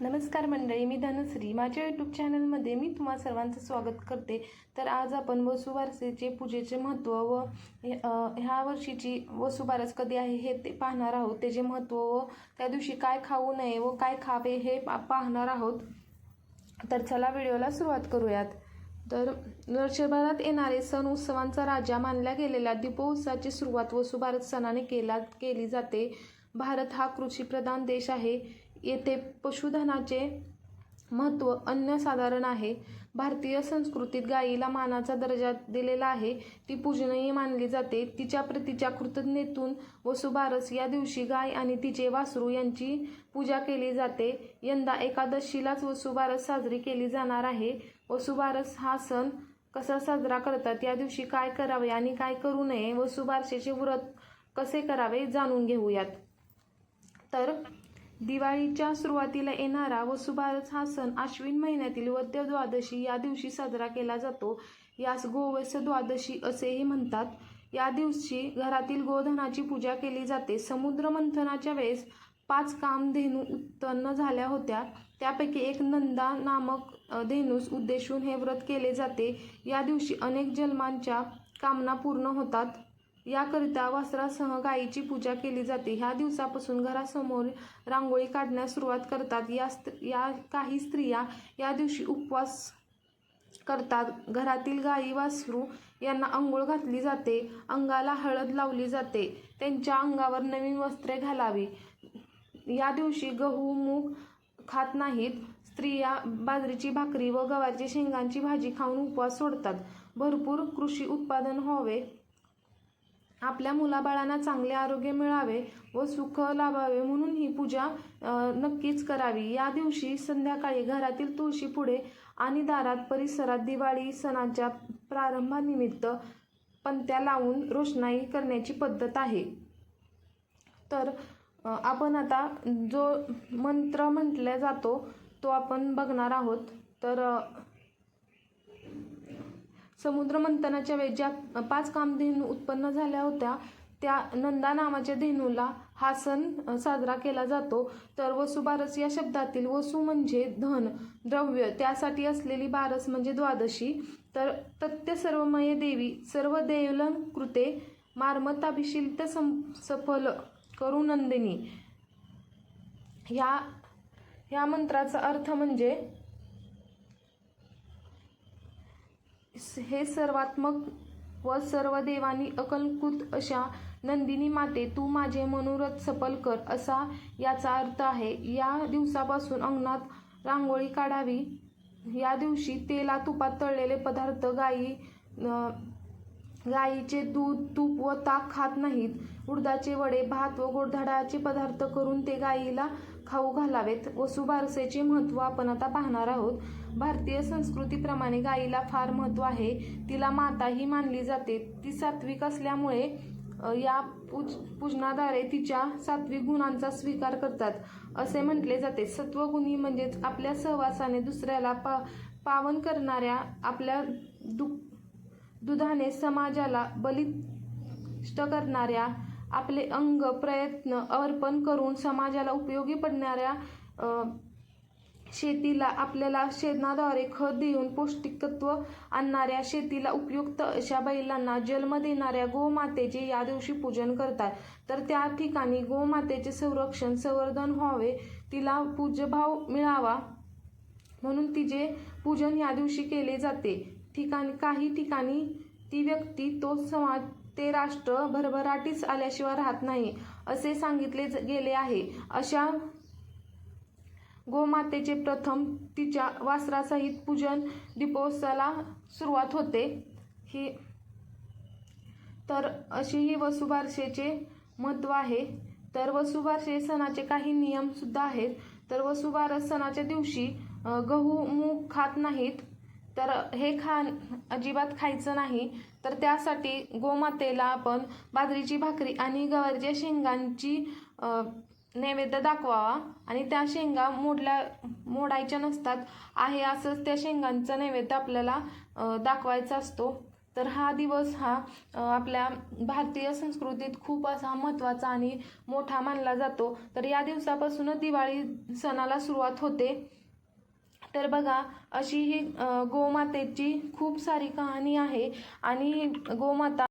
नमस्कार मंडळी, मी धनश्री. माझ्या यूट्यूब चॅनलमध्ये मी तुम्हा सर्वांचं स्वागत करते. तर आज आपण वसुबारसेचे पूजेचे महत्त्व व ह्या वर्षीची वसुबारस कधी आहे हे ते पाहणार आहोत. त्याचे महत्त्व व त्या दिवशी काय खाऊ नये व काय खावे हे पाहणार आहोत. तर चला व्हिडिओला सुरुवात करूयात. तर वर्षभरात येणारे सण उत्सवांचा राजा मानल्या गेलेल्या दीपोत्सवाची सुरुवात वसुबारस सणाने केली जाते. भारत हा कृषीप्रधान देश आहे. येथे पशुधनाचे महत्त्व अनन्यसाधारण आहे. भारतीय संस्कृतीत गायीला मानाचा दर्जा दिलेला आहे. ती पूजनीय मानली जाते. तिच्या प्रतीच्या कृतज्ञतेतून वसुबारस या दिवशी गाय आणि तिचे वासरू यांची पूजा केली जाते. यंदा एकादशीलाच वसुबारस साजरी केली जाणार आहे. वसुबारस हा सण कसा साजरा करतात, या दिवशी काय करावे आणि काय करू नये, वसुबारसेचे व्रत कसे करावे जाणून घेऊयात. तर दिवाळीच्या सुरुवातीला येणारा वसुबारस हा सण आश्विन महिन्यातील वद्य द्वादशी या दिवशी साजरा केला जातो. यास गोवत्स द्वादशी असेही म्हणतात. या दिवशी घरातील गोधनाची पूजा केली जाते. समुद्र मंथनाच्या वेळेस 5 कामधेनू उत्पन्न झाल्या होत्या. त्यापैकी एक नंदा नामक धेनूस उद्देशून हे व्रत केले जाते. या दिवशी अनेक जन्मांच्या कामना पूर्ण होतात. याकरिता वस्त्रासह गायीची पूजा केली जाते. ह्या दिवसापासून घरासमोर रांगोळी काढण्यास सुरुवात करतात. काही स्त्रिया या दिवशी उपवास करतात. घरातील गायी वासरू यांना अंघोळ घातली जाते. अंगाला हळद लावली जाते. त्यांच्या अंगावर नवीन वस्त्रे घालावी. या दिवशी गहू मूग खात नाहीत. स्त्रिया बाजरीची भाकरी व गव्हाच्या शेंगांची भाजी खाऊन उपवास सोडतात. भरपूर कृषी उत्पादन व्हावे, आपल्या मुलाबाळांना चांगले आरोग्य मिळावे व सुख लाभावे म्हणून ही पूजा नक्कीच करावी. या दिवशी संध्याकाळी घरातील तुळशी पुढे आणि दारात परिसरात दिवाळी सणाच्या प्रारंभानिमित्त पणत्या लावून रोषणाई करण्याची पद्धत आहे. तर आपण आता जो मंत्र म्हटला जातो तो आपण बघणार आहोत. तर समुद्र मंथनाच्या वेळी ज्या 5 कामधेनू उत्पन्न झाल्या होत्या त्या नंदा नावाच्या धेनूला हा सण साजरा केला जातो. तर वसुबारस या शब्दातील वसु म्हणजे धन, द्रव्य, त्यासाठी असलेली बारस म्हणजे द्वादशी. तर तथ्य सर्वमये देवी सर्व देवलं कृते मार्मताभिषिक्त सफल करू नंदिनी. ह्या मंत्राचा अर्थ म्हणजे हे सर्वात्मक व सर्व देवांनी अकलंकृत अशा नंदिनी माते, तू माझे मनोरथ सफल कर, असा याचा अर्थ आहे. या दिवसापासून अंगणात रांगोळी काढावी. या दिवशी तेला तुपात तळलेले पदार्थ, गायीचे दूध, तूप व ताक खात नाहीत. उडदाचे वडे, भात व गोडधोडाचे पदार्थ करून ते गायीला खाऊ घालावेत. वसुबारसेचे महत्त्व आपण आता पाहणार आहोत. भारतीय संस्कृतीप्रमाणे गायीला फार महत्त्व आहे. तिला माताही मानली जाते. ती सात्विक असल्यामुळे या पूजनाद्वारे तिच्या सात्विक गुणांचा स्वीकार करतात असे म्हटले जाते. सत्वगुणी म्हणजेच आपल्या सहवासाने दुसऱ्याला पावन करणाऱ्या, आपल्या दुधाने समाजाला बलिष्ठ करणाऱ्या, आपले अंग प्रयत्न अर्पण करून समाजाला उपयोगी पडणाऱ्या, शेतीला आपल्याला शेणाद्वारे खत देऊन पौष्टिक तत्व आणणाऱ्या, शेतीला उपयुक्त अशा बैलांना जन्म देणाऱ्या गोमातेचे या दिवशी पूजन करतात. तर त्या ठिकाणी गोमातेचे संवर्धन व्हावे, तिला पूज्यभाव मिळावा म्हणून तिचे पूजन या दिवशी केले जाते. काही ठिकाणी ती व्यक्ती, तो समाज, ते राष्ट्र भरभराटीस आल्याशिवाय राहत नाही असे सांगितले गेले आहे. अशा गोमातेचे प्रथम तिच्या वासरासहित पूजन दीपोत्सवाला सुरुवात होते. तर अशी ही वसुबारसेचे महत्त्व आहे. तर वसुबारसे सणाचे काही नियम सुद्धा आहेत. तर वसुबारस सणाच्या दिवशी गहू मूग खात नाहीत. तर हे अजिबात खायचं नाही. तर त्यासाठी गोमातेला आपण बाजरीची भाकरी आणि गवारीच्या शेंगांची नैवेद्य दाखवावा. आणि त्या शेंगा मोडायच्या नसतात आहे, असंच त्या शेंगांचा नैवेद्य आपल्याला दाखवायचा असतो. तर हा दिवस हा आपल्या भारतीय संस्कृतीत खूप असा महत्त्वाचा आणि मोठा मानला जातो. तर या दिवसापासूनच दिवाळी सणाला सुरुवात होते. तर बघा, अशी ही गोमातेची खूप सारी कहाणी आहे आणि गोमाता